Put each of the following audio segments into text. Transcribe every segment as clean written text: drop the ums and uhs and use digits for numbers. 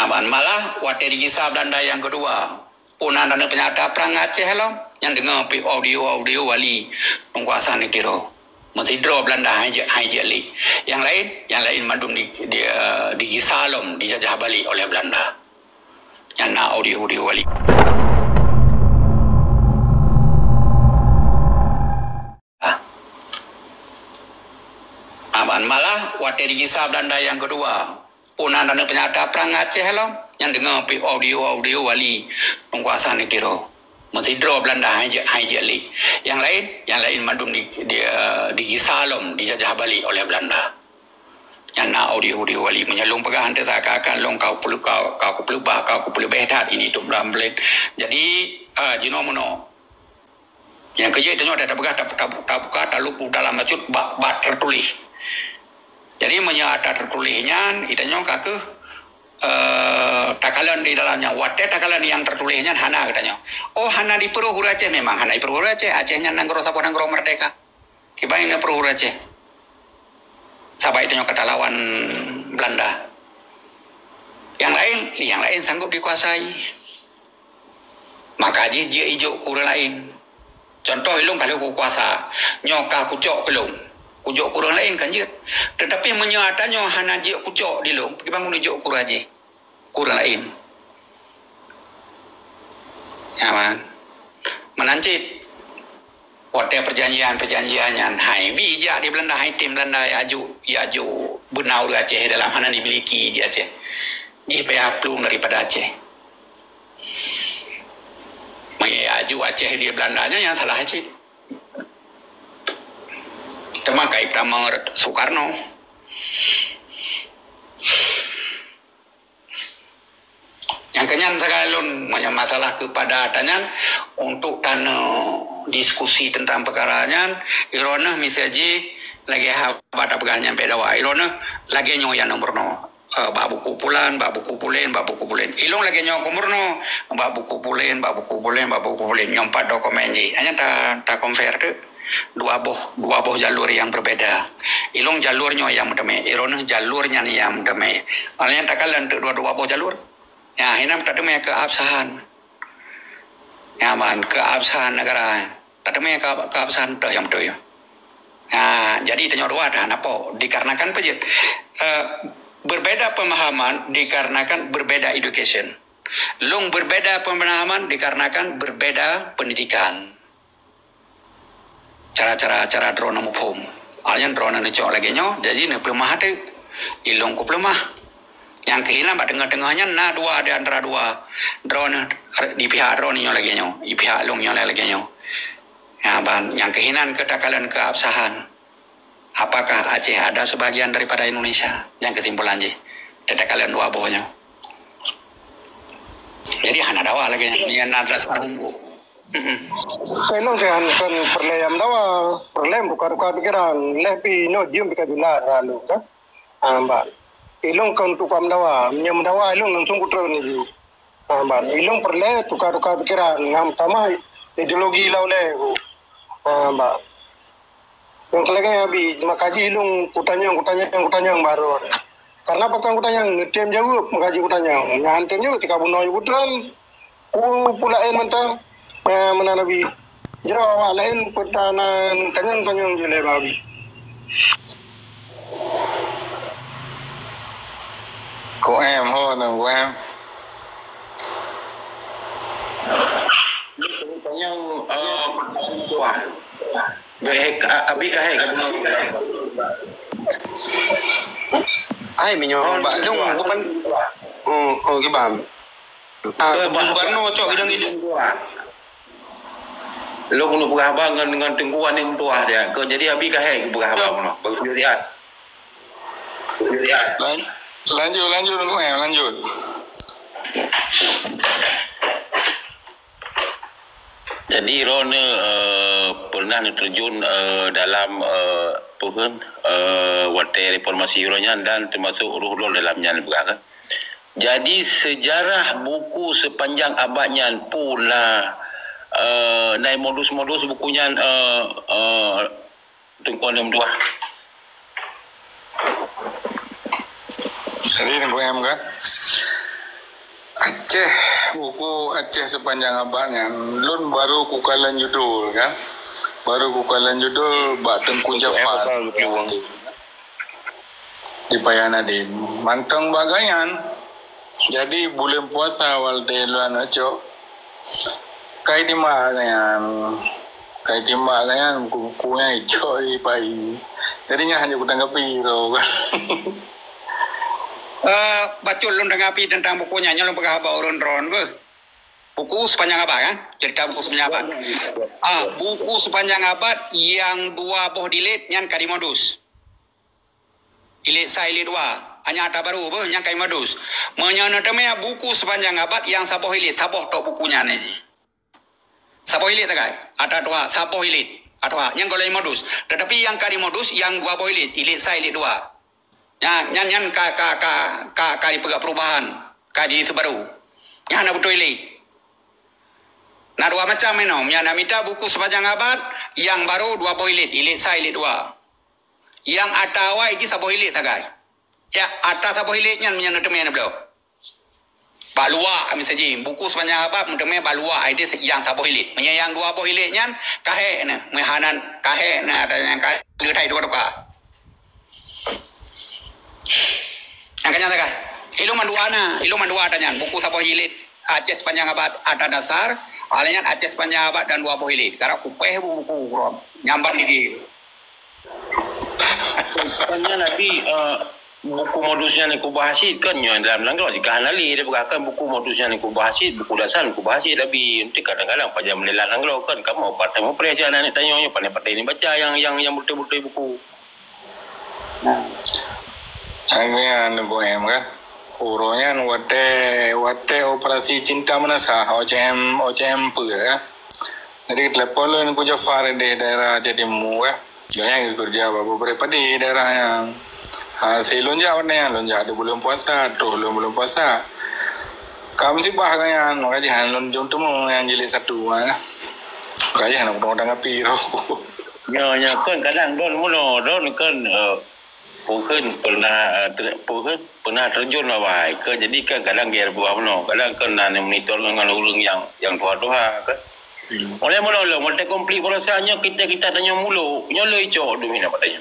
Malah waktu di kisah Belanda yang kedua, punan dan penyata perang Aceh lah, yang dengar audio wali penguasa negara. Masih draw Belanda hanya li. Yang lain madum di kisah lom dijajah balik oleh Belanda. Yang nak audio wali. Malah waktu di kisah Belanda yang kedua, punan dan penyata perang Aceh lah, yang dengar audio wali penguasa negara. Masih draw Belanda hanya li. Yang lain madum di kisah lom dijajah balik oleh Belanda. Yang nak audio wali menyelung pegahan tak akan long kau perlu behat ini tu belam belit. Jadi jino mono yang kerja itu ada pegah tak lupa dalam maksud bat tertulis. Jadi menyata tertulisnya itu kake takalan di dalamnya wate takalan yang tertulisnya hana katanya. Oh hana di Perhur Aceh, memang hana di Perhur Aceh. Acehnya nanggro sapo nanggro merdeka. Kibain di Perhur Aceh. Sabai itu kata lawan Belanda. Yang lain sanggup dikuasai. Maka dia hijau kura lain. Contoh ilung kalau ku kuasa nyoka kucok kelung. Kucok kurang lain kan je. Tetapi menyatanya hana je kucok di long. Pergi bangun hijau kurang je. Kurang lain. Ya man. Menancip. Waktu perjanjian hai bijak di Belanda, hai tim Belanda aju benau di Aceh dalam hana dimiliki di Aceh. Ji payah plung daripada Aceh. Aju Aceh di Belandanya yang salah Aceh. Temakai Pramang Soekarno. Yang kenyan sekalun masalah kepadatannya untuk tanah diskusi tentang perkaranya irona misalnya lagi pada pegahnya beda wa irona lagi nyoya nomor no babu kupulen ilong lagi nyoya kumurno babu kupulen nyompat dokumen ji hanya tak convert dua boh jalur yang berbeda. Ilong jalurnya yang damai, irona jalurnya yang damai. Alnya takalan dua boh jalur. Ya, hinam tademe keabsahan. Ya man, keabsahan negara. Tademe keabsahan dah yang betul ya. Nah, jadi tanya dua ada apa? Dikarenakan pejit berbeda pemahaman dikarenakan berbeda education. Long berbeda pemahaman dikarenakan berbeda pendidikan. Cara drone mufhum. Alnya drone ni cok lagi nyo, jadi ni pelemah tu ilong ku pelemah. Yang kehilangan pada tengah-tengahnya dua di antara dua drone di pihak drone nyo lagi nyo, di pihak long nyo lagi nyo. Ya, yang kehilangan ketakalan keabsahan. Apakah Aceh ada sebagian daripada Indonesia? Yang kesimpulan je. Tetakalan dua bohnya. Jadi hana dawa lagi yang ada sarunggu. Kailong kan perlem dawa, perlem buka pikiran, lebih no jam bika bila lalu kan. Mbak. Ilong kan tukam dawa, nyam dawa ilong langsung kutra ni ju. Mbak. Ilong perle tukar pikiran, ngam tamah ideologi laule. Mbak. Yang kelagi abi makaji ilong kutanya baru. Karena pakai kutanya ngetem jauh makaji kutanya. Ngantem jauh tika bunoy putran. Pulain mentang mana nabi. Jero awak lain putanan kanyang jele babi. Của em hơn là của em. Vậy abi kahai ka buno. Ai minyo ba jong bukan cái bàn. Soekarno cok hidang. Lo kunu pegah dengan tengkuan yang tua dia. Kau jadi abi kahai pegah abang no. Bagus lihat. Lanjut của em lanjut. Jadi Ron pernah terjun dalam waktu reformasi Euronya dan termasuk ruh-ruh dalamnya kan. Jadi sejarah buku sepanjang abadnya pula naik modus-modus bukunya Tengkuan yang dua. Jadi của em kan. Aceh, buku Aceh sepanjang abadnya. Lun baru ku kalan judul kan. Baru ku kalan judul Bak Tengku Jafar. Di Payanadim. Mantang bagayan. Jadi bulan puasa awal de luan aco. Kai di magayan. Kai di magayan bukunya ijo i pai. Jadinya hanya kutanggapi ro kan. Bacul lu tanggapi tentang bukunya, nyalon pegawai urun ron buku sepanjang abad kan, cerita buku sepanjang abad. Buku sepanjang abad yang 2 boh dilit yang kadimodus. Ilit saya ilit 2, hanya ada baru yang kadimodus. Menyanyi buku sepanjang abad yang saboh ilit, saboh tok bukunya nezi. Saboh ilit tak ada 2, saboh ilit, ada yang kalau modus. Tetapi yang kadimodus yang 2 boh ilit saya ilit 2. Nyan kali pegak perubahan kali sebaru yang nak betul ini nah 2 macam menom yang nak minta buku sepanjang abad yang baru 2 boh ilit saya ilit 2 yang atawa ini saboh ilit tagai ya atas saboh ilit nyan menyan temen belum Pak luar kami saja buku sepanjang abad temen Pak luar ide yang saboh ilit yang 2 boh ilit nyan kahe ne mehanan kahe na ada yang kahe letai 2 doka yang kenyang tak? Iluman dua tanya. Buku saboh hilit Aceh sepanjang abad ada dasar. Alanya Aceh sepanjang abad dan 2 boh hilit. Karena kupeh buku rom nyambat ni. Sepanjang lagi buku modusnya ni kubahasit kan nyo dalam langkah jika hanali dia berkatakan buku modusnya ni kubahasit buku dasar kubahasit tapi nanti kadang-kadang pajak melelat langkah kan kamu partai mau percaya anak tanya nyo pandai-pandai ni baca yang betul-betul buku. Angin bohem kan. Uronya wate operasi cinta menasah OCM per kan. Jadi telepon lu ku Jafar di daerah Jatimu kan. Yang kerja beberapa di daerah yang hasil lonjak di bulan puasa tu belum puasa. Kami sih bah kan kajian lonjong temu yang jilid 1 kan. Kajian orang api roh. Ya kan kadang don kan Pukan pernah terjun awal ke jadi kan kadang dia buat mana kadang kan nak monitor dengan orang yang tua-tua kan oleh mula mulai komplit rasanya kita tanya mulu nyolo ico demi nak tanya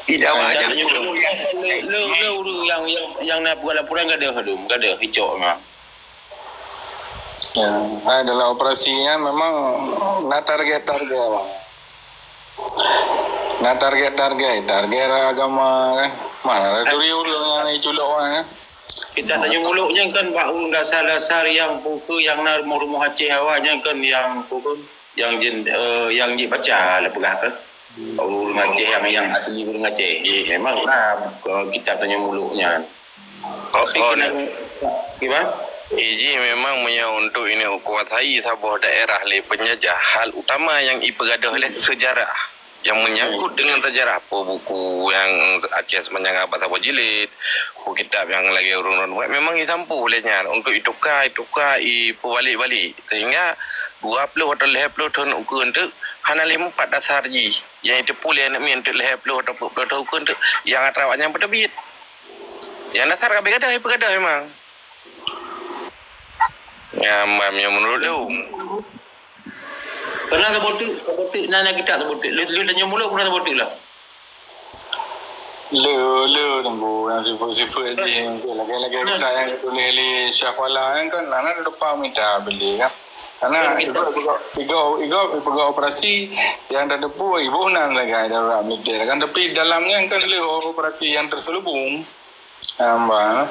tidak wajah lu yang nak buat laporan enggak ada ico memang ya adalah operasinya memang nak target bang. Nah target agama kan mana turiul yang iculok kan kita tanya muluknya kan pak urung dasar yang buku yang nak rumah Aceh awaknya kan yang buku yang baca lepegah kan urung Aceh yang asli urung Aceh memang kita tanya muluknya gimana Iji memang punya untuk ini kuasai sebuah daerah le penjajah hal utama yang ipegadah oleh sejarah yang menyangkut dengan sejarah buku yang Aceh sepanjang abad sabah jilid buku kitab yang lagi urun-urun memang disampu olehnya untuk itukar balik sehingga 20 atau 50 tahun ukuran tu hanya 4 dasar ji yang itu boleh nak minta 50 atau 40 tahun ukuran tu yang atrawaknya berterbit yang dasar kabeh gadah memang ya menurut lu pernah terbotik nana kita terbotik lu tanya mula pernah terbotik lah lu tunggu yang sifat je lagi kita yang tulis li Syafala kan anak lupa minta beli kan karena itu operasi yang dah depu ibu nan lagi ada orang militer kan tapi dalamnya kan lu operasi yang terselubung ambang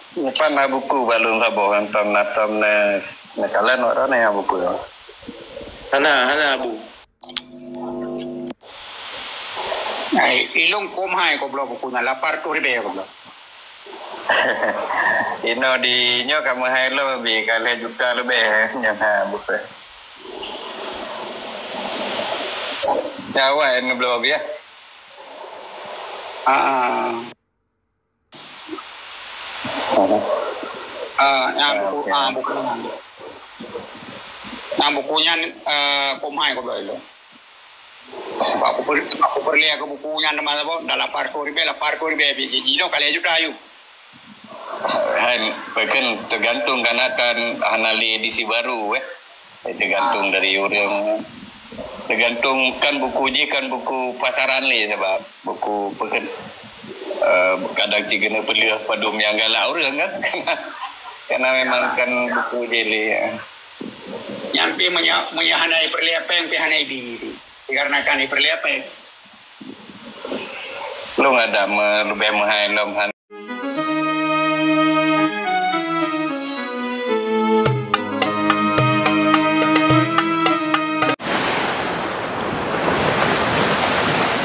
Pana buku balung sabo antam na kalan orang yang buku. Hana bu. Ilong kumhai ko blo bukunya lapar tu ribe ko blo. Ino di nyo kamu hai lo lebih kali juta lebih nyana buku. Jawa ini blog ya. Bukunya kumhai ko blo. Aku perlihat ke bukunya nama apa dalam parkour ribe biji no kali juta ayu. Bahkan tergantung karena kan hanali edisi baru tergantung dari orang, tergantung kan buku je kan buku pasaran le sebab buku pekan kadang cigana beliau padum yang galak orang kan karena memang kan buku je le nyampe hanai perliapan yang hanai di dikarenakan perliapan lu ada lebih mahal